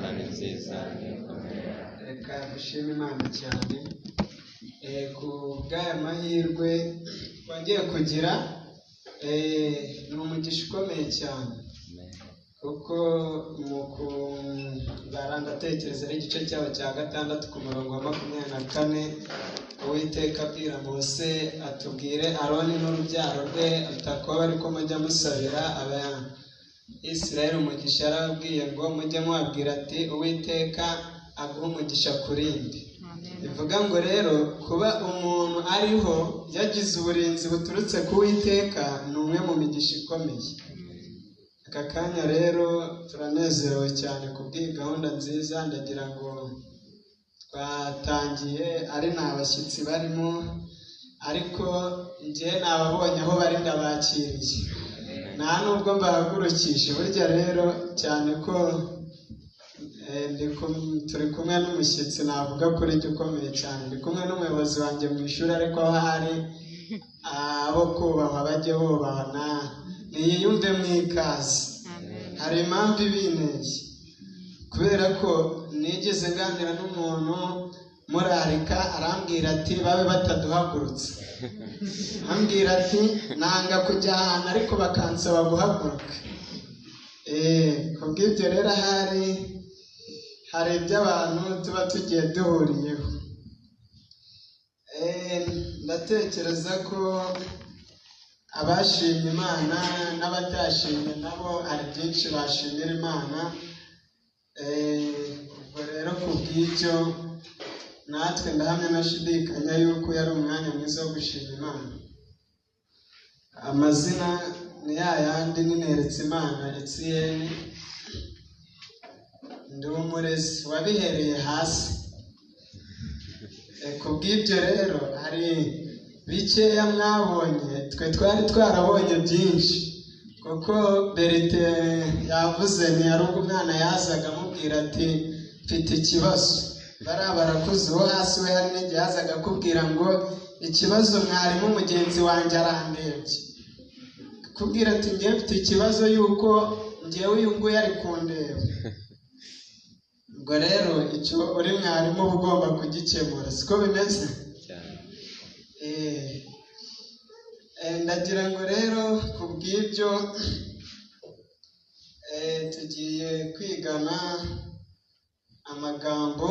nziza reka dushime Imana cyane ku bw'aya mahirwe twongeye kugira. Ni umugisha ukomeye cyane kuko mu kubara ndatekereza ari igice cyaho cya 6 ku murongo wa 24 Uwiteka abwira Mose atubwire Aroni n'urubyaro rwe atakoba ariko mujya musabira Israel umugisha. Yarabwiye ngo mujye mubabwira ati Uwiteka aguha umugisha kurindi. Bivuga ngo rero kuba umuntu ariho yagize uburinzi buturutse ku Uwiteka ni umwe mu migisha ikomeye. Aka kanya rero turanezerewe cyane kubw'iyi gahunda nziza. Ndagira ngo twatangiye ari nta bashyitsi barimo, ariko njye nababonye aho bari ndabakiriye, nta nubwo mbahagurukisha. Burya rero cyane ko turi kumwe n'umushyitsi, navuga kuri jye ukomeye cyane. Ndi kumwe n'umuyobozi wanjye mu ishuri, ariko aho hari abo kubahwa bajye bubahana, niyiyumve mwikaze. Hari impamvu ibinteye, kubera ko nigeze nganira n'umuntu murarika arambwira ati babe bataduhagurutse. Ambwira ati nanga kujya ahantu ariko bakansaba guhaguruka. Kubw'ibyo rero hari iby'abantu tuba tugiye duhuriyeho. Ndatekereza ko abashimye Imana n'abatashimye nabo hari byinshi bashimira Imana. Ubwo rero kubw'ibyo natwe ndahamya nashidikanya yuko yari umwanya mwiza wo gushima Imana. Amazina ni yayandi, Nineretse Imana Etienne. Ndi umurezi wabihereye hasi. Kubw'ibyo rero hari bikeya mwabonye, twe twari twarabonye byinshi, kuko Berite yavuze ni ari umwana yazaga amubwira ati mfite ikibazo. Barakuze uwo hasi we hari n'igihe yazaga akubwira ngo ikibazo mwarimu mugenzi wanjye arandebye, kubwira ati ngiye mfite ikibazo yuko ngewe uyu nguyu ari kundeba. Ubwo rero icyo uri mwarimu uba ugomba kugikemura, siko bimeze? Ndagira ngo rero kubw'ibyo tugiye kwigana amagambo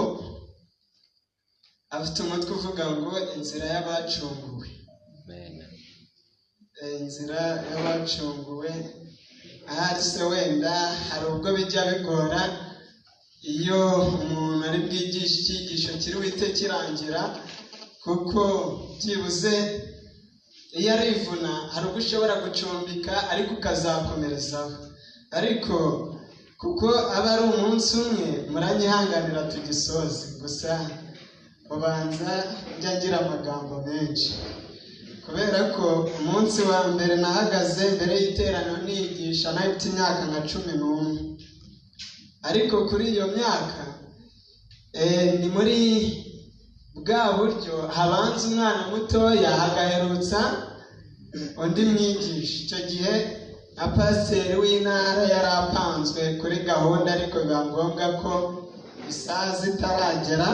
afite umutwe uvuga ngo inzira y'abacunguwe. Inzira y'abacunguwe. Ahari se wenda hari ubwo bijya bigora iyo umuntu ari bwigisha icyigisho kiri buhite kirangira, kuko byibuze iyo arivuna hari ubwo ushobora gucumbika ariko ukazakomerezaho. Ariko kuko aba ari umunsi umwe, muranyihanganira tugisoze. Gusa ubanza njya ngira amagambo menshi, kubera ko umunsi wa mbere nahagaze mbere y'iteraniro nigisha nafite imyaka nka 11. Ariko kuri iyo myaka ni muri bwa buryo habanza umwana mutoya hagaherutsa undi mwigisha. Icyo gihe na pasiteri w'intara yari apanzwe kuri gahunda, ariko biba ngombwa ko isaha zitaragera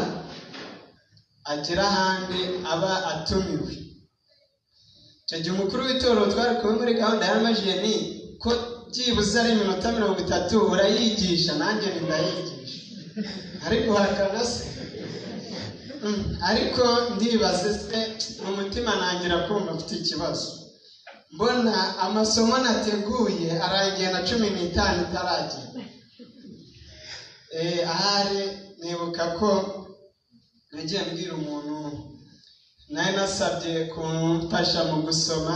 agira ahandi aba atumiwe. Icyo gihe umukuru w'itorero twari kumwe muri gahunda yaramajije ni ko byibuze ari iminota 30 urayigisha, nanjye ndayigisha. Ariko hakana se, ariko ndibaze se mu mutima nangira kumva mfite ikibazo. Mbona amasomo nateguye arangiye na 15 itaragera. Ahari nibuka ko nagiye mbwira umuntu nari nasabye kumfasha mu gusoma,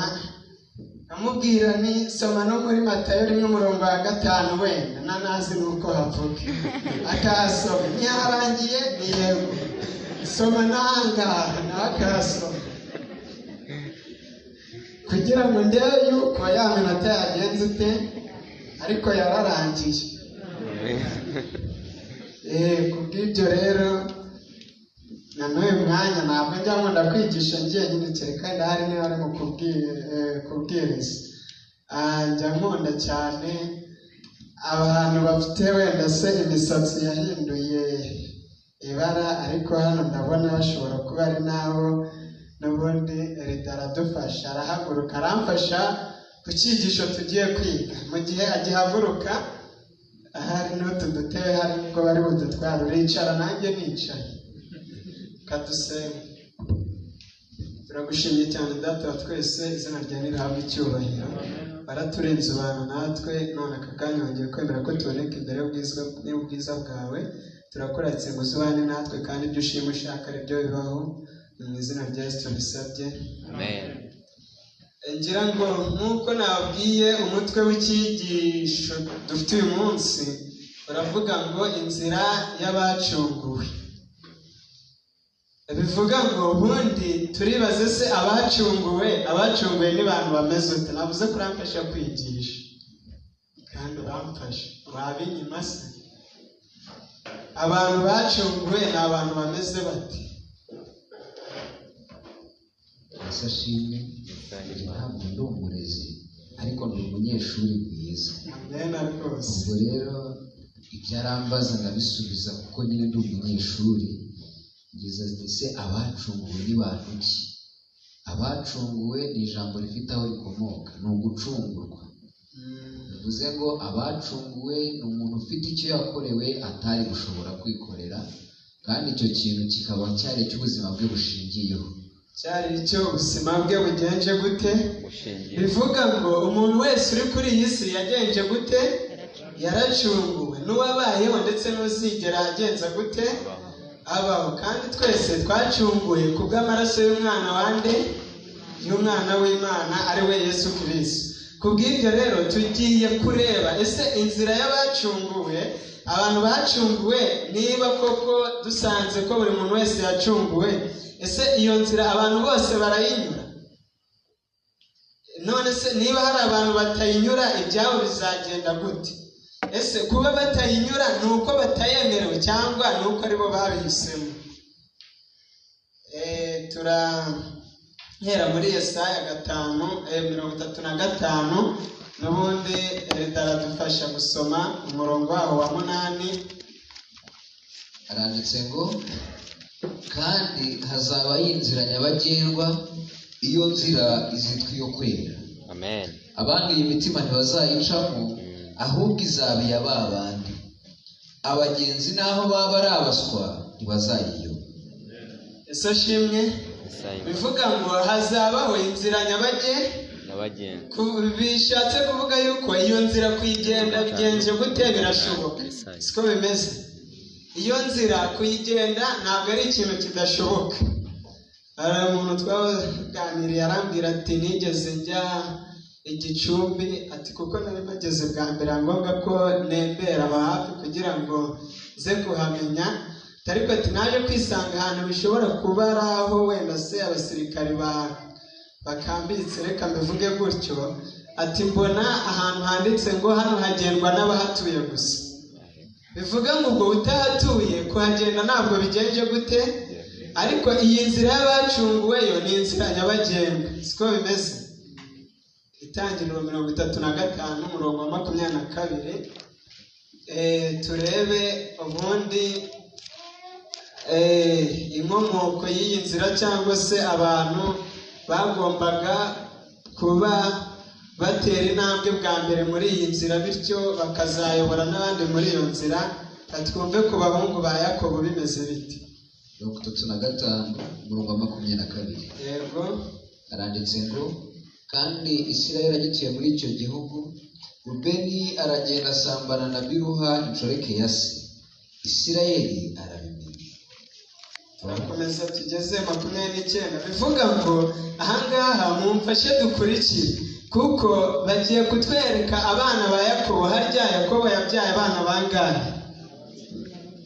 amubwira ni soma no muri Matayo 1:5 wenda nanazi nuko havuga. Akasoma ntiyarangiye ni yego, soma nangaha nakasoma, kugira ngo ndebe yuko ya minota yagenze ute, ariko yararangiye. Kubw'ibyo rero na n'uyu mwanya ntabwo njya nkunda kwigisha njyenyine, kereka ndahari niba ari mu kubwiriza. Njya nkunda cyane abantu bafite wenda se imisatsi yahinduye ibara, ariko hano ndabona bashobora kuba ari nabo n'ubundi Rida aradufasha, arahaguruka aramfasha ku cyigisho tugiye kwiga. Mu gihe agihaguruka ahari n'utu dutebe hari ubwo bari budutwara, uricara nanjye nicaye. Kadusenge. Turagushimiye cyane Data wa twese, izina ryawe nirihabwe icyubahiro. Baraturenze abantu natwe, none aka kanya wongeye kwemera ko tuboneka imbere y'ubwiza bwawe. Turakuratse ngo uzubane natwe, kandi ibyo ushima ushaka ari byo bibaho. Mu izina rya Yesu tubisabye, amen. Ngira ngo nk'uko nababwiye, umutwe w'icyigisho dufite uyu munsi uravuga ngo inzira y'abacunguwe. Bivuga ngo ubundi turibaze se abacunguwe ni bantu bameze ute? Navuze ko uramfasha kwigisha kandi uramfasha, wabinyima se? Abantu bacunguwe ni abantu bameze bate? Ashimwe. Ntabwo ndi umurezi, ariko ndi umunyeshuri mwiza. Ubwo rero ibyo arambaza ndabisubiza kuko nyine ndi umunyeshuri. Ngize ese abacunguwe ni bantu ki? Abacunguwe ni ijambo rifite aho rikomoka, ni ugucungurwa. Bivuze ngo abacunguwe ni umuntu ufite icyo yakorewe atari gushobora kwikorera, kandi icyo kintu kikaba cyari icy'ubuzima bwe bushingiyeho. Cyari icyo ubuzima bwe bugenje gute? Bivuga ngo umuntu wese uri kuri iyi si yagenje gute? Yaracunguwe. N'uwabayeho ndetse n'uzigera agenza gute? Abaho. Kandi twese twacunguwe kubw'amaraso y'umwana wande? Y'umwana w'Imana, ari we Yesu Kristo. Kubw'ibyo rero tugiye kureba ese inzira y'abacunguwe, abantu bacunguwe, niba koko dusanze ko buri muntu wese yacunguwe, ese iyo nzira abantu bose barayinyura? None se niba hari abantu batayinyura, ibyabo bizagenda gute? Ese kuba batayinyura ni uko batayemerewe cyangwa ni uko aribo babihisemo? Turahera muri Yesaya 5:35, n'ubundi Rida aradufasha gusoma umurongo waho wa 8. Aranditse ngo, kandi hazaba inzira nyabagendwa, iyo nzira izitwa iyo kwera. Amen. Abanduye imitima ntibazayicamo, ahubwo izaba iya ba bandi. Abagenzi naho baba ari abaswa ntibazayiyoba. Ese ashimwe. Bivuga ngo hazabaho inzira nyabagendwa. Bishatse kuvuga yuko iyo nzira kuyigenda bigenje gute? Birashoboka. Siko bimeze? Iyo nzira kuyigenda ntabwo ari ikintu kidashoboka. Hari umuntu twaganiriye arambwira ati nigeze njya Igicumbi, ati kuko nari mageze bwa mbere ngombwa ko nembera hafi kugira ngo ze kuhamenya, ariko ati naje kwisanga ahantu bishobora kuba ari aho wenda se abasirikari bakambitse, reka mbivuge gutyo. Ati mbona ahantu handitse ngo hano hagendwa n'abahatuye gusa. Bivuga ngo ubwo utahatuye kuhagenda ntabwo bigenje gute? Ariko iyi nzira y'abacunguweyo ni inzira nyabagendwa. Siko bimeze? Itangiriro 35 umurongo wa 22. Turebe ubundi inkomoko y'iyi nzira, cyangwa se abantu bagombaga kuba batera intambwe bwa mbere muri iyi nzira, bityo bakazayobora n'abandi muri iyo nzira. Twumve ku bahungu ba Yakobo bimeze biti. 35 umurongo wa 22. Yego. Aranditse ngo, kandi Isirayeli agituye muri icyo gihugu, Rubeni aragenda asambana na Biruha inshoreke ya se. Isirayeli arabimenya. Turakomeza tugeze 29. Bivuga ngo ahangaha mumfashe dukurikire, kuko bagiye kutwereka abana ba Yakobo. Harya Yakobo yabyaye abana bangahe?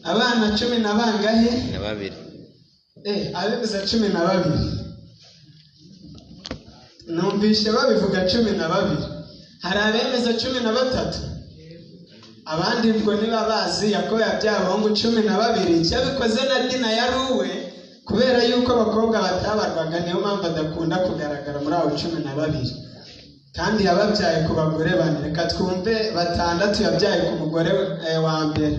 Abana 10 na bangahe? 12. Abivuze 12. Numvishe babivuga 12. Hari abemeza 13. Abandi ngo niba bazi Yakobo yabyaye abahungu 12. Cyabikoze na Dina yaruwe, kubera yuko abakobwa batabarwaga, niyo mpamvu adakunda kugaragara muri abo 12. kandi yababyaye ku bagore bane. Reka twumve batandatu yabyaye ku mugore wa mbere.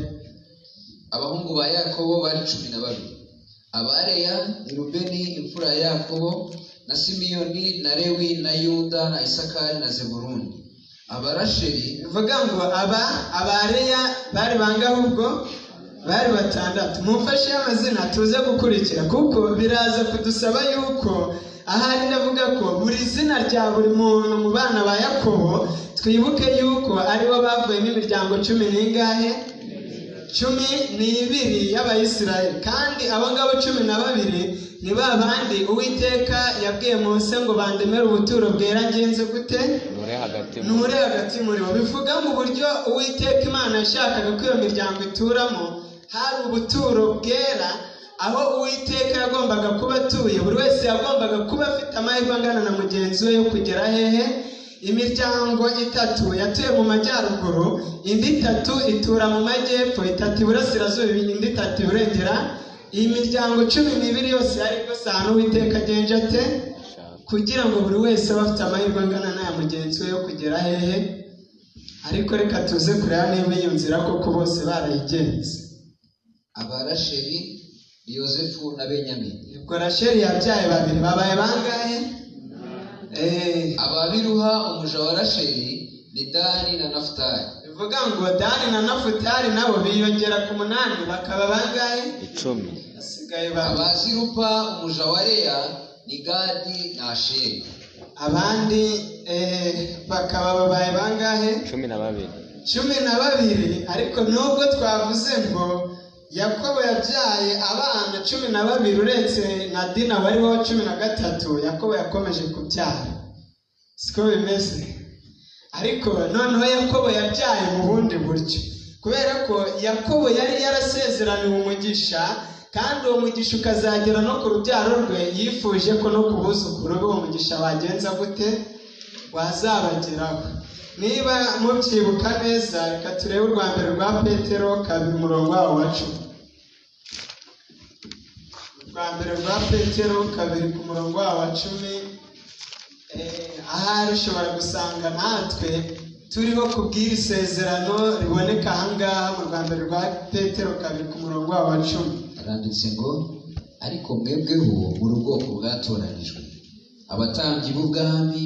Abahungu ba Yakobo bari 12. Abareya ni Rubeni imfura ya Yakobo, na Simiyoni na Lewi na Yuda na Isakari na Zebuluni. Abarasheri bivuga ngo abareya bari bangahe ubwo? Bari batandatu. Mumfashe amazina tuze gukurikira kuko biraza kudusaba yuko ahari ndavuga ko buri zina rya buri muntu mu bana ba Yakobo twibuke yuko aribo bavuyemo imiryango 10 n'ingahe? 12 y'Abayisiraheli. Kandi abo ngabo 12 ni babandi Uwiteka yabwiye Mose ngo bandemere ubuturo bwera ngenze gute? Nure hagati muri bo. Bivuga mu buryo Uwiteka Imana yashakaga ko iyo miryango ituramo hari ubuturo bwera, aho Uwiteka yagombaga kuba atuye. Buri wese yagombaga kuba afite amahirwe angana na mugenzi we yo kugera hehe? Imiryango 3 yatuye mu majyaruguru, indi 3 itura mu majyepfo, 3 iburasirazuba, indi 3 iburengera. Iyi miryango 12 yose yari gusana Uwiteka agenje ate kugira ngo buri wese afite amahirwe angana na mugenzi we yo kugera hehe? Ariko reka tuze kureba niba iyo nzira koko bose barayigenze. Abarasheri Yosefu na Benyamini. Ubwo Rasheli yabyaye babiri, babaye bangahe? Ababiruha umuja wa Rasheli ni Dani na Nafutali. Bivuga ngo Dani na Nafutali nabo biyongera ku 8 bakaba bangahe? 10. Asigaye Abazirupa umuja wa Leya ni Gadi na Asheri. Abandi bakaba babaye bangahe? 12. Ariko nubwo twavuze ngo Yakobo yabyaye abana 12 uretse na Dina wari wa 13, Yakobo yakomeje kubyara. Siko bimeze. Ariko noneho Yakobo yabyaye mu bundi buryo, kubera ko Yakobo yari yarasezeraniwe umugisha, kandi uwo mugisha ukazagera no ku rubyaro rwe. Yifuje ko no kubuzukuru be uwo mugisha wagenza gute? Wazabageraho. Niba mubyibuka neza, reka turebe urwa mbere rwa Petero 2:10. Urwa mbere rwa Petero 2:10. Ahari ushobora gusanga natwe turiho kubwira isezerano riboneka ahangaha mu rwa mbere rwa Petero 2:10. Aranditse ngo ariko mwebweho muri ubwoko bwatoranijwe, abatambyi b'ubwami,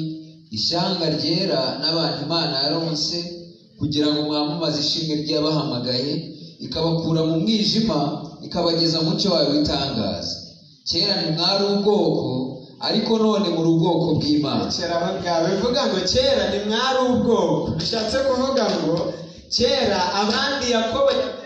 ishyanga ryera n'abantu Imana yaronse, kugira ngo mwamamaze ishimwe ry'abahamagaye, ikabakura mu mwijima ikabageza mu cyo wayo w'itangaza. Kera ntimwari ubwoko, ariko none muri ubwoko bw'Imana. Bivuga ngo kera ntimwari ubwoko, bishatse kuvuga ngo kera abandi Yakobo yabyaye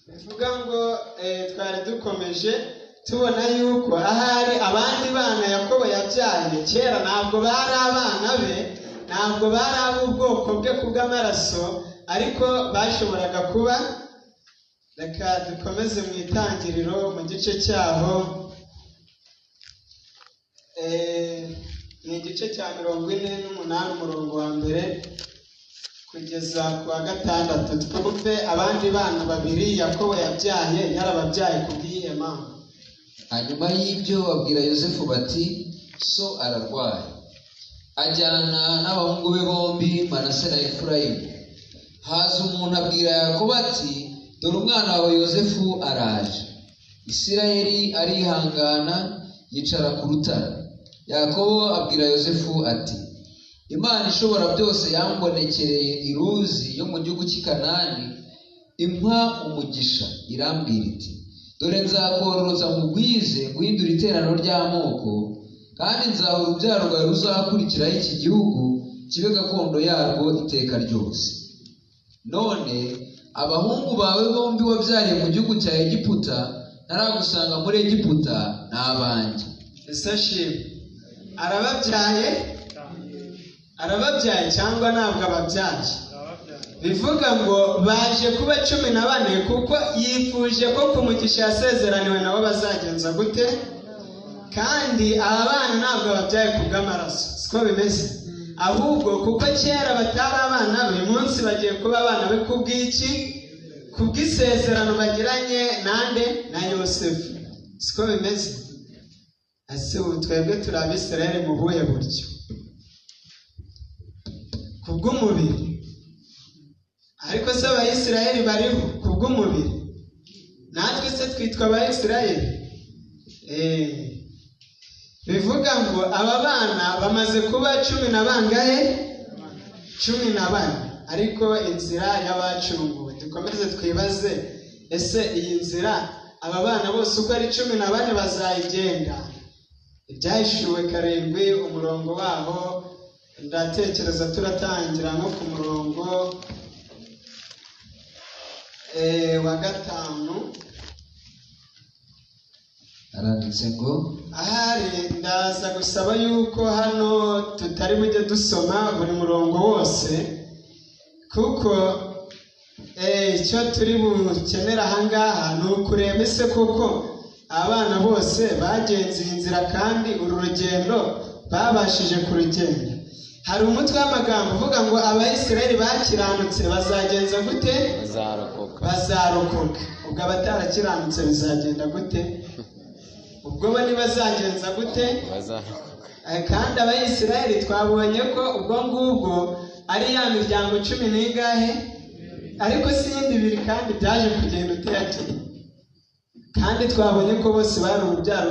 bivuga ngo twari dukomeje tubona yuko ahari abandi bana Yakobo yabyaye kera ntabwo bari abana be, ntabwo bari ab'ubwoko bwe kubw'amaraso, ariko bashoboraga kuba. Reka dukomeze mu itangiriro mu gice cyaho, ni igice cya 48 umurongo wa mbere kugeza ku wa 6. Twumve abandi bana babiri Yakobo yabyaye, yarababyaye kubw'iyihe mpamvu. Hanyuma y'ibyo babwira Yosefu bati so ararwaye. Ajyana n'abahungu be bombi Manase na Efurayimu. Haza umuntu abwira Yakobo ati dore umwana wawe Yosefu araje. Isirayeli arihangana yicara ku rutare. Yakobo abwira Yosefu ati Imana ishobora byose yambonekereye iruzi yo mu gihugu cy'i Kanani, impa umugisha, irambwira iti dore nzakororoza mugwize guhindura iteraniro ry'amoko, kandi nzaha urubyaro rwawe ruzakurikiraho iki gihugu kibe gakondo yarwo iteka ryose. None abahungu bawe bombi wabyariye mu gihugu cya Egiputa ntaragusanga muri Egiputa ni abanjye. Arababyaye cyangwa ntabwo ababyaye? Bivuga ngo baje kuba 14, kuko yifuje ko ku mugisha yasezeraniwe nabo bazagenza gute? kandi aba bana ntabwo babyaye ku bw'amaraso, siko bimeze, ahubwo kuko kera batari abana, buri munsi bagiye kuba abana be kubw'iki? Kubw'isezerano bagiranye nande? Na Yosefu, siko bimeze. Ese ubu twebwe turi Abisirayeli mu buhe buryo? Kubw'umubiri. Ariko se Abayisirayeli bariho kubw'umubiri? Natwe se twitwa Abayisirayeli? Bivuga ngo aba bana bamaze kuba 10 na bangahe? 14. Ariko inzira y'abacunguwe, dukomeze twibaze, ese iyi nzira aba bana bose uko ari 14 bazayigenda? Ibyahishuwe 7 umurongo waho ndatekereza turatangira nko ku murongo wa 5. aranditse ngo ahari ndaza gusaba yuko hano tutari bujye dusoma buri murongo wose, kuko icyo turi bukenera ahangaha ni ukureba ese koko abana bose bagenze inzira kandi uru rugendo babashije kurugenda. Hari umutwe w'amagambo uvuga ngo Abayisirayeli bakiranutse bazagenza gute? Bazarokoka. Ubwo abatarakiranutse bizagenda gute? Ubwo bo bazagenza gute? Kandi Abayisirayeli twabonye ko ubwo ngubwo ari ya miryango 10 n'ingahe? Ariko si yindi ibiri kandi byaje kugenda uteyakiri. Kandi twabonye ko bose bari urubyaro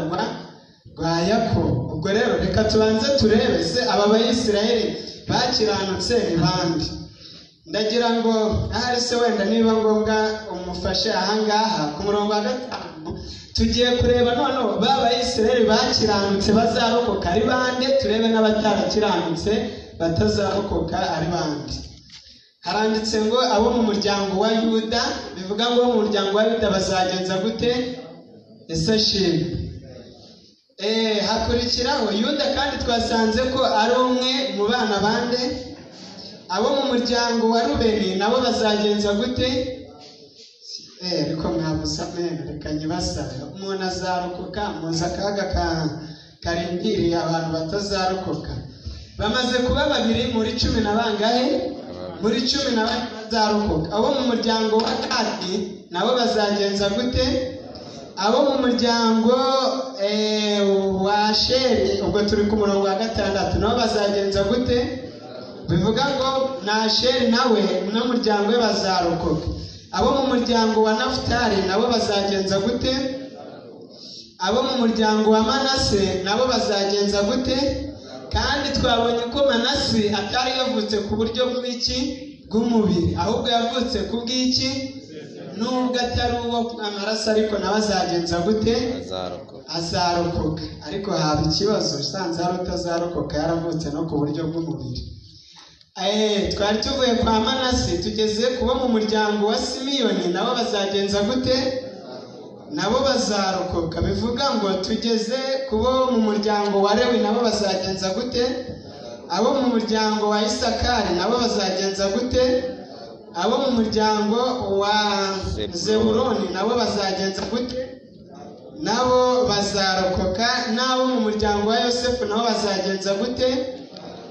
rwa Yakobo. Ubwo rero reka tubanze turebe se aba Bayisirayeli bakiranutse ni bande. Ndagira ngo ahari se wenda niba ngombwa umufashe ahangaha ku murongo wa 5 tugiye kureba noneho b'Abayisirayeli bakiranutse bazarokoka ari bande, turebe n'abatarakiranutse batazarokoka ari bande. Haranditse ngo abo mu muryango wa Yuda, bivuga ngo mu muryango wa Yuda bazagenza gute? Ese shimwe. Hakurikiraho Yuda kandi twasanze ko ari umwe mu bana bande? Abo mu muryango wa Rubeni nabo bazagenza gute? Ariko mwabusamene reka nyibasabe, umuntu azarokoka muza akaga karindiriye abantu batazarokoka. Bamaze kuba 2 muri 10 na bangahe? Muri 10 na bazarokoka. Abo mu muryango wa Gadi nabo bazagenza gute? Abo mu muryango wa Asheri, ubwo turi ku murongo wa 6, nabo bazagenza gute? Bivuga ngo na Asheri nawe n'umuryango we bazarokoka. Abo mu muryango wa Nafutali nabo bazagenza gute? Abo mu muryango wa Manase nabo bazagenza gute? Kandi twabonye ko Manase atari yavutse ku buryo bw'iki? Bw'umubiri, ahubwo yavutse ku bw'iki? Nubwo atari uwo amaraso, ariko nawe azagenza gute? Azarokoka. Ariko haba ikibazo, usanze hari utazarokoka yaravutse no ku buryo bw'umubiri. Twari tuvuye kwa Manase tugeze kuba mu muryango wa Simiyoni, nabo bazagenza gute? Nabo bazarokoka. Bivuga ngo tugeze kubo mu muryango wa Lewi, nabo bazagenza gute? Abo mu muryango wa Isakari nabo bazagenza gute? Abo mu muryango wa Zebuloni nabo bazagenza gute? Nabo bazarokoka. Nabo mu muryango wa Yosefu nabo bazagenza gute?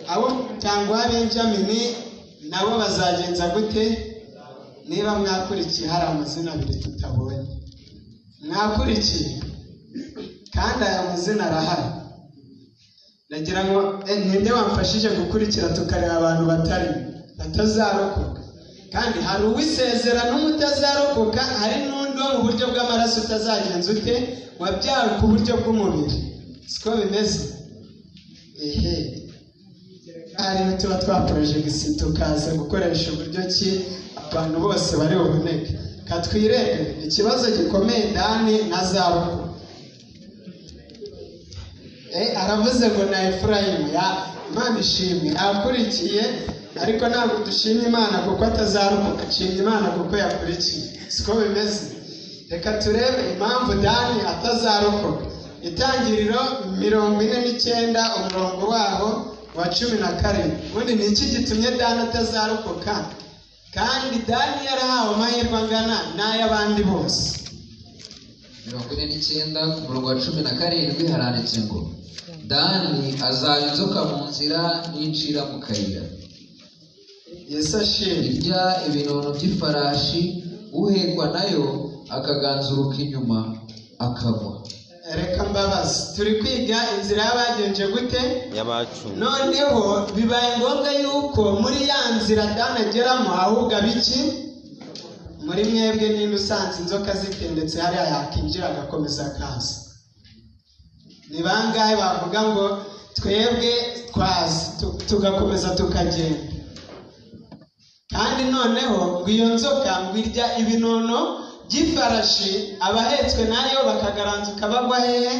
Abo mu muryango wa Benjamini nabo bazagenza gute? Niba mwakurikiye hari amazina 2 tutabonye. Mwakurikiye kandi aya mazina arahari. Ndagira ngo ninde wamfashije gukurikira tukareba abantu batazarokoka. Kandi hari uwisezerano n'umutazarokoka, hari n'undi wo mu buryo bw'amaraso utazagenza ute? Wabyawe ku buryo bw'umubiri. Siko bimeze? Hari tuba twaporojegisi tukaza gukoresha uburyo ki abantu bose bari buboneke. Katwirebe ikibazo gikomeye Dani nazarokoka. Aravuze ngo na Efurayimu, Imana ishimwe akurikiye, ariko ntabwo dushima Imana kuko atazarokoka, dushima Imana kuko yakurikiye. Siko bimeze? Reka turebe impamvu Dani atazarokoka. Itangiriro 49 umurongo waho wa 17. Ubundi ni iki gitumye Dani atazarokoka? Kandi Dani yarahawe amahirwe angana n'ay'abandi bose. 49 ku murongo wa 17 haranditse ngo Dani azaba inzoka mu nzira n'incira mu kayira. Yesu ashimwe. Irya ibinono by'ifarashi, uhekwa nayo akaganzuruka inyuma akagwa. Reka mbabazi, turi kwiga inzira y'abagenje gute? Y'abacu. Noneho bibaye ngombwa yuko muri ya nzira Dani ageramo ahubwo abiki? Muri mwebwe ninde usanze inzoka zitendetse hariya yakinjira agakomeza akaza? Ni bangahe bavuga ngo twebwe twazi tugakomeza tukagenda? Kandi noneho ngo iyo nzoka ngo irya ibinono by'ifarashi, abahetswe nayo bakagaranzuka bagwa hehe?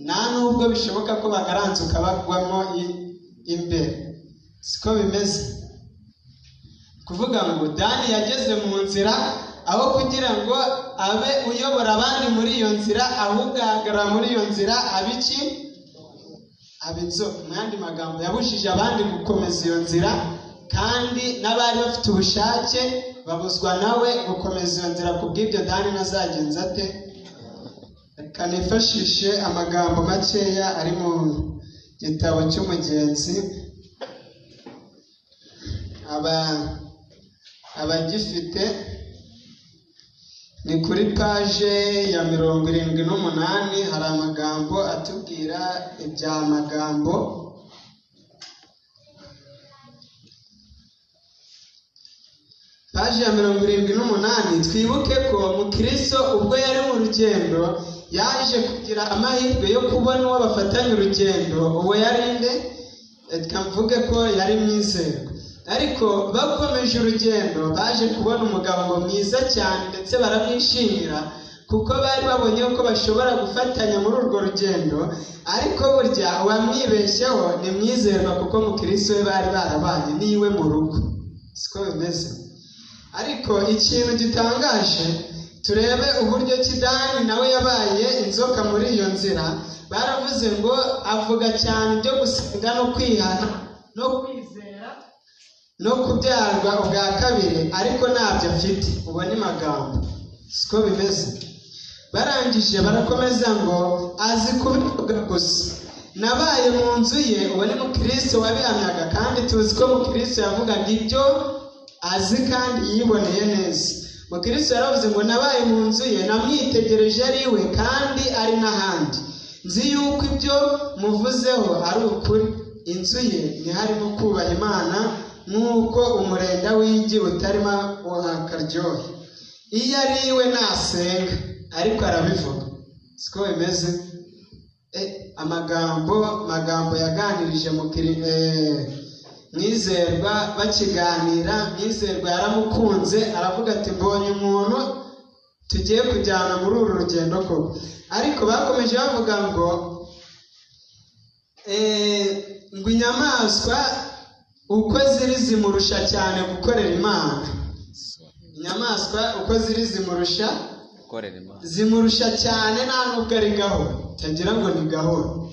Nta nubwo bishoboka ko bagaranzuka bagwamo imbere. Siko bimeze. Kuvuga ngo Dani yageze mu nzira, aho kugira ngo abe uyobora abandi muri iyo nzira, ahubwo ahagarara muri iyo nzira abiki? Abinzoka. Mu yandi magambo, yabujije abandi gukomeza iyo nzira, kandi n'abari bafite ubushake babuzwa nawe gukomeza iyo nzira. Kubw'ibyo Dani nazagenza ate? Reka nifashishe amagambo makeya ari mu gitabo cy'umugenzi. Abagifite ni kuri paje ya 78, hari amagambo atubwira ibya magambo. Paje ya 78, twibuke ko Mukristo ubwo yari mu rugendo yaje kugira amahirwe yo kubona uwo bafatanya urugendo. Uwo yari nde? Mvuge ko yari mwizerwa. Ariko bakomeje urugendo baje kubona umugabo mwiza cyane, ndetse baramwishimira kuko bari babonye ko bashobora gufatanya muri urwo rugendo. Ariko burya uwamwibeshyeho ni mwizerwa, kuko Mukristo we bari barabanye niwe mu rugo. Siko bimeze. Ariko ikintu gitangaje, turebe uburyo Dani nawe yabaye inzoka muri iyo nzira. Baravuze ngo avuga cyane ibyo gusenga no kwihana no kwizera no kubyarwa ubwa kabiri, ariko ntabyo afite. Ubu ni magambo. Siko bimeze. Barangije barakomeza ngo azi kubivuga gusa. Nabaye mu nzu ye. Uwo ni Mukristo wabihamyaga, kandi tuzi ko Mukristo yavugaga ibyo azi kandi yiboneye neza. Mukristo yaravuze ngo nabaye mu nzu ye, namwitegereje ari we kandi ari n'ahandi. Nzi yuko ibyo muvuzeho ari ukuri. Inzu ye ntiharimo kubaha Imana, nk'uko umurenda w'igi utarimo akaryohe. Iyo ari iwe nasenga, ariko arabivuga. Siko bimeze. Amagambo yaganirije mwizerwa bakiganira. Mwizerwa yaramukunze, aravuga ati mbonye umuntu tugiye kujyana muri uru rugendo koko. Ariko bakomeje bavuga ngo inyamaswa uko ziri zimurusha cyane gukorera Imana. Inyamaswa uko ziri zimurusha cyane, nta nubwo ari gahoro. Tagira ngo ni gahoro.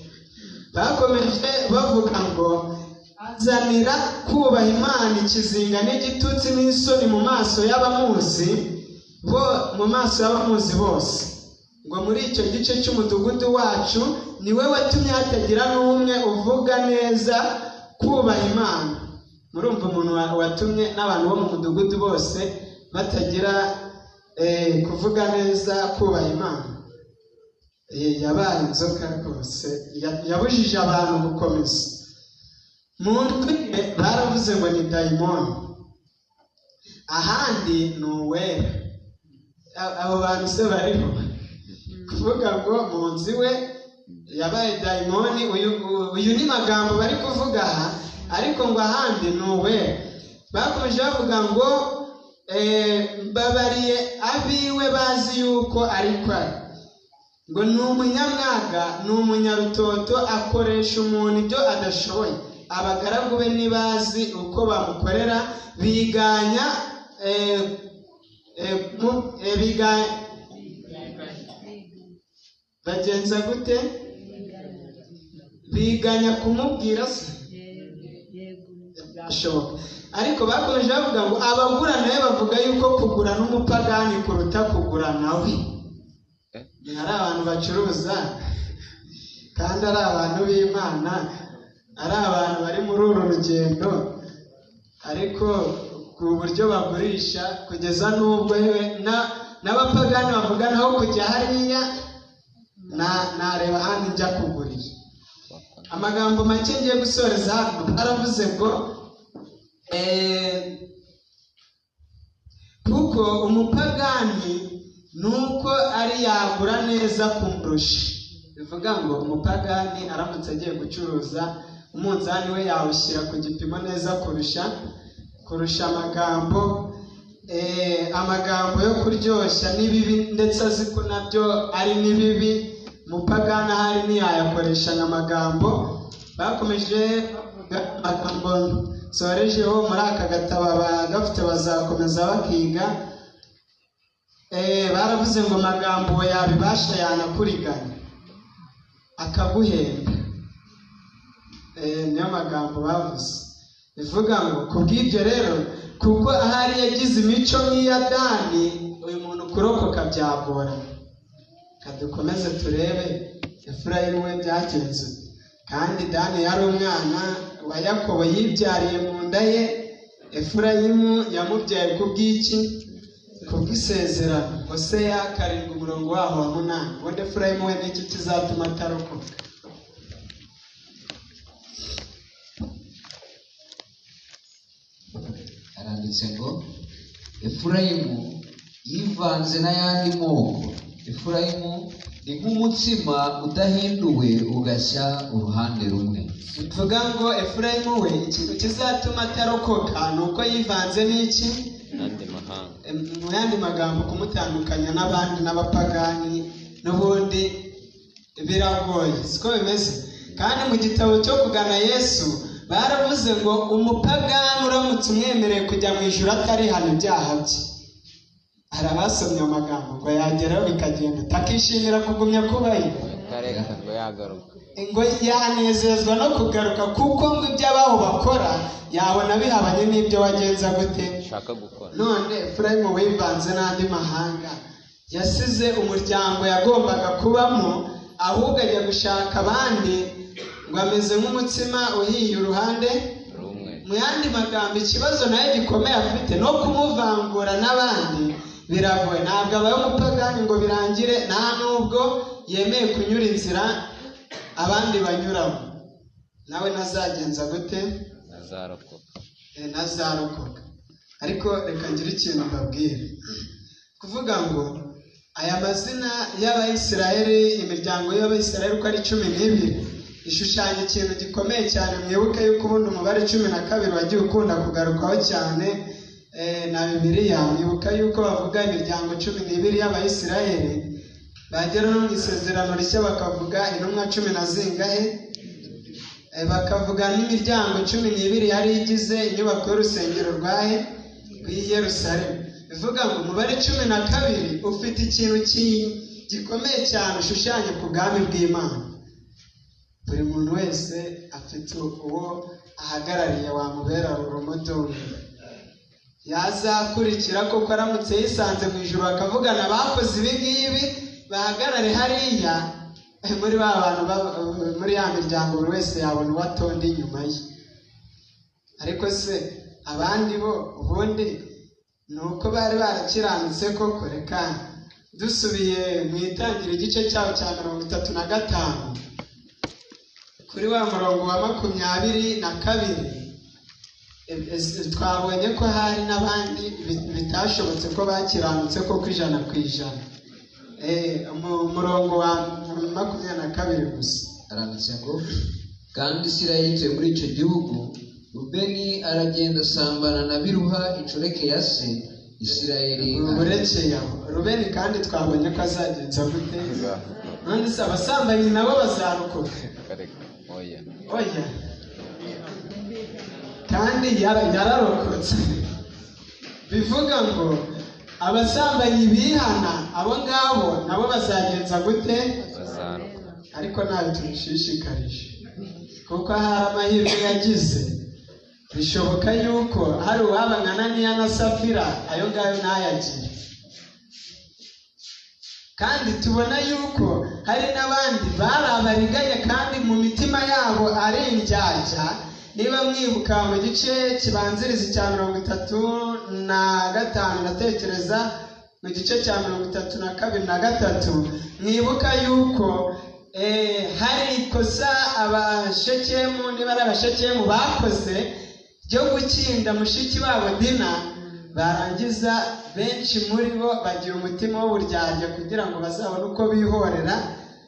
Bakomeje bavuga ngo azanira kubaha Imana ikizinga n'igitutsi n'isoni mu maso y'abamuzi bose. Ngo muri icyo gice cy'umudugudu wacu niwe watumye hatagira n'umwe uvuga neza kubaha Imana. Murumva umuntu watumye n'abantu bo mu mudugudu bose batagira kuvuga neza kubaha Imana. Yabaye inzoka rwose, yabujije abantu gukomeza. Mu ndwi baravuze ngo ni dayimoni, ahandi ni uwera. Abo bantu se bariho kuvuga ngo mu nzu we yabaye dayimoni. Uyu ni magambo bari kuvuga aha, ariko ngo ahandi ni uwera. Bakomeje bavuga ngo mbabariye abiwe bazi yuko ari kwari. Ngo ni umunyamwaga, ni umunyarutoto, akoresha umuntu ibyo adashoboye. Abagaragu be ntibazi uko bamukorera, biganya bagenza gute? Biganya kumubwira se ashoboka. Ariko bakomeje bavuga ngo abagura nawe bavuga yuko kugura n'umupagani kuruta kugura nawe. hari abantu bacuruza kandi ari abantu b'Imana, ari abantu bari muri uru rugendo, ariko ku buryo bagurisha kugeza n'ubwo n'abapagani bavuga naho kujya hariya nareba hano njya kugurira. Amagambo make ngiye gusoreza hano, aravuze ngo kuko umupagani nuko ari yagura neza kumurusha. Bivuga ngo umupagani aramutse agiye gucuruza, umunzani we yawushyira ku gipimo neza kurusha amagambo yo kuryoshya n'ibibi, ndetse azi ko nabyo ari n'ibibi. Umupagani ahari ntiyayakoresha nk'amagambo. Bakomeje amagambo sorejeho muri aka gatabo gafite bazakomeza bakiga. Baravuze ngo amagambo yabibasha yanakuriganya akaguhenda. Niyo magambo bavuze. Bivuga ngo kubw'ibyo rero, kuko ahari yagize imico nk'iya Dani, uyu muntu kurokoka byagora. Kadukomeze turebe Efurayimu we byagenze. Kandi Dani yari umwana wa Yakobo yibyariye mu nda ye. Efurayimu yamubyaye kubw'iki? Kubw'isezerano. Hoseya 7:8. Ubundi Efurayimu we n'iki kizatuma atarokoka? Aranditse ngo Efurayimu yivanze n'ayandi moko. Efurayimu ni nk'umutsima udahinduwe ugashya uruhande rumwe. Bivuga ngo Efurayimu we ikintu kizatuma atarokoka ni uko yivanze n'iki? Mu yandi magambo kumutandukanya n'abandi n'abapagani n'ubundi biragoye, siko bimeze. Kandi mu gitabo cyo kugana Yesu baravuze ngo umupagani uramutse umwemereye kujya mu ijuru atarihana ibyaha bye, hari abasomye amagambo ngo yageraho bikagenda utakishimira kugumya kubayo, ngo yanezezwa no kugaruka, kuko ngo ibyo abaho bakora yabona bihabanye n'ibyo wagenza gute shaka gukora. None Efurayimu wivanze n'andi mahanga, yasize umuryango yagombaga kubamo, ahubwo ajya gushaka abandi, ngo ameze nk'umutsima uhiye uruhande rumwe. Mu yandi magambo ikibazo nayo gikomeye afite no kumuvangura n'abandi biragoye. Ntabwo abaye umupagani ngo birangire, nta nubwo yemeye kunyura inzira abandi banyuramo. Nawe nazagenza gute? Nazarokoka. Ariko reka ngire ikintu mbabwira. Kuvuga ngo aya mazina y'Abayisiraheli, imiryango y'Abayisiraheli uko ari 12, ishushanya ikintu gikomeye cyane. Mwibuke yuko ubundi umubare 12 wagiye ukunda kugarukaho cyane na Bibiliya. Mwibuka yuko bavuga imiryango 12 y'Abayisiraheli, bagera no mu isezerano rishya bakavuga intumwa 10 na zingahe, bakavuga n'imiryango 12 yari igize inyubako y'urusengero rwahe rw'i Yerusalemu. Bivuga ngo umubare 12 ufite ikintu gikomeye cyane ushushanya ku bwami bw'Imana. Buri muntu wese afite uwo ahagarariye wamubera urumodomo, yazakurikira kuko aramutse yisanze mu ijuru bakavugana bakoze ibi ngibi, bahagarare hariya muri ba bantu muri ya miryango, buri wese yabona uwo atonda inyuma ye. Ariko se abandi bo ubundi ni uko bari barakiranutse koko? Reka dusubiye mu Itangira igice cyaho cya 35 kuri wa murongo wa 22, twabonye ko hari n'abandi bitashobotse ko bakiranutse ko ku 100%. Umurongo wa 22 gusa aranditse ngo kandi Isirayeli yituye muri icyo gihugu. Rubeni aragenda asambana na Biruha inshoreke ya se. Isirayeli uburekeye aho Rubeni kandi twabonye ko azagenza gute? None se abasambanyi nabo bazarokoka? Oya. Kandi yararokotse. Bivuga ngo abasambanyi bihana, abo ngabo nabo bazagenza gute? Ariko nawe tubishishikarije, kuko hari amahirwe yagize. Bishoboka yuko hari uwabangana n'iya na Safira, ayo ngayo ntayagire. kandi tubona yuko hari n'abandi bari abariganya kandi mu mitima yabo ari indyarya. Niba mwibuka mu gice kibanziriza icya 35 ndatekereza mu gice cya 32 na 3, mwibuka yuko hari ikosa abashekemu, niba ari abashekemu bakoze ryo gukinda mushiki wabo Dina, barangiza benshi muri bo bagira umutima w'uburyarya kugira ngo bazabone uko bihorera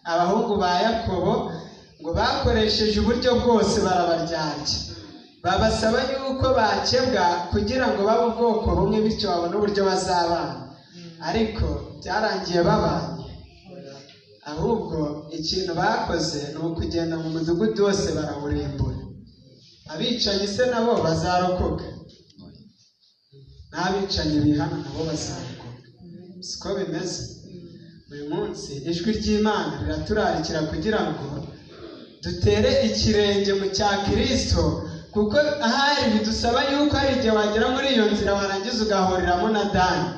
abahungu ba Yakobo, ngo bakoresheje uburyo bwose barabaryarya, babasaba yuko bakebwa kugira ngo babe ubwoko bumwe bityo babone uburyo bazabana, ariko byarangiye babanye. Ahubwo ikintu bakoze ni ukugenda mu mudugudu wose barawurimbura. Abicanyi se nabo bazarokoka? N'abicanyi bihana nabo bazarokoka? Siko bimeze. Uyu munsi ijwi ry'Imana riraturarikira kugira ngo dutere ikirenge mu cya Kristo, kuko ahari bidusaba yuko hari igihe wagera muri iyo nzira warangiza ugahuriramo na Dani.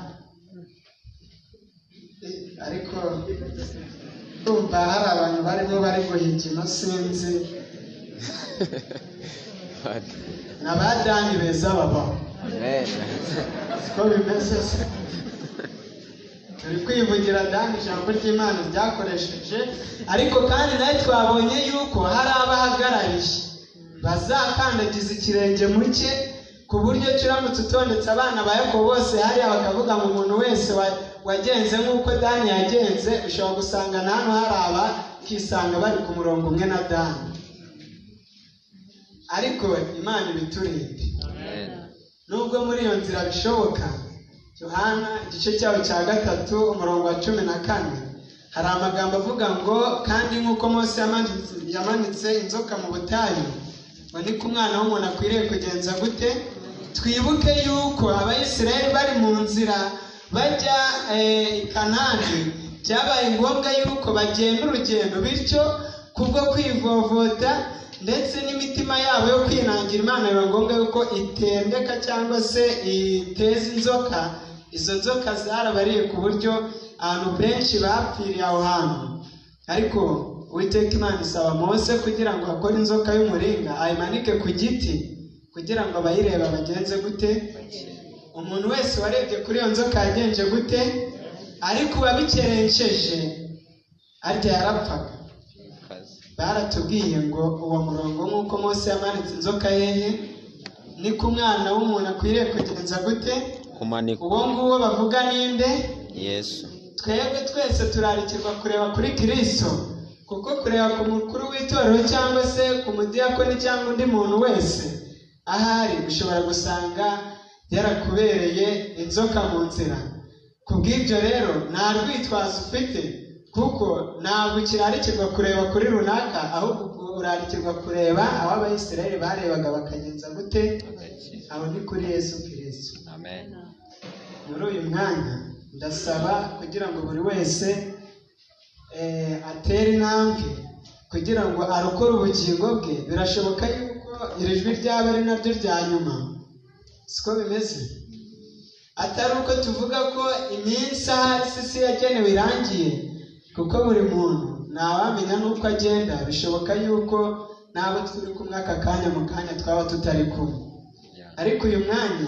Ariko ndumva hari abantu barimo bari guhigima, sinzi na ba Dani beza babaho. Siko bimeze se? Turi kwivugira Dani ijambo ry'Imana ryakoresheje, ariko kandi nawe twabonye yuko hari abahagarariye bazakandagiza ikirenge mu cye, ku buryo turamutse utondetse abana ba Yakobo bose hariya bakavuga ngo umuntu wese wagenze nk'uko Dani yagenze, ushobora gusanga na hano hari abakisanga bari ku murongo umwe na Dani. Ariko Imana ibiturinde. Nubwo muri iyo nzira bishoboka, Yohana igice cyaho cya 3 umurongo wa 14 hari amagambo avuga ngo, kandi nk'uko Mose yamanitse inzoka mu butayu, ngo niko umwana w'umuntu akwiriye kugenza gute. Twibuke yuko Abayisiraheli bari mu nzira bajya i Kanani, byabaye ngombwa yuko bagenda urugendo, bityo kubwo kwivovota ndetse n'imitima yabo yo kwinangira Imana, biba ngombwa yuko itendeka cyangwa se iteza inzoka. Izo nzoka zarabariye ku buryo abantu benshi bapfiriye aho hantu. Ariko Uwiteka Imana isaba Mose kugira ngo akore inzoka y'umuringa ayimanike ku giti, kugira ngo abayireba bagenze gute. Umuntu wese warebye kuri iyo nzoka yagenje gute, ariko uwabikerenceje arya yarapfaga. Baratubwiye ngo uwo murongo nk'uko Mose yamanitse inzoka yehe, niko umwana w'umuntu akwiriye kugenza gute. Uwo nguwo bavuga ninde? Yesu. Twebwe twese turarikirwa kureba kuri Kristo, kuko kureba ku mukuru w'itorero cyangwa se ku mudiyakoni cyangwa undi muntu wese ahari ushobora gusanga yarakubereye inzoka mu nzira. Kubw'ibyo rero nta rwitwazo ufite, kuko ntabwo ukirarikirwa kureba kuri runaka, ahubwo urarikirwa kureba aho Abayisiraheli barebaga bakagenza gute. Aho ni kuri Yesu Kristo. Amen. Muri uyu mwanya ndasaba kugira ngo buri wese atere intambwe kugira ngo arokore ubugingo bwe. Birashoboka yuko iri jwi ryaba ari naryo rya nyuma. Siko bimeze? Atari uko tuvuga ko iminsi ahari isi yagenewe irangiye, kuko buri muntu ntawamenya n'uko agenda. Bishoboka yuko nabo turi kumwe aka kanya mu kanya twaba tutari kumwe, ariko uyu mwanya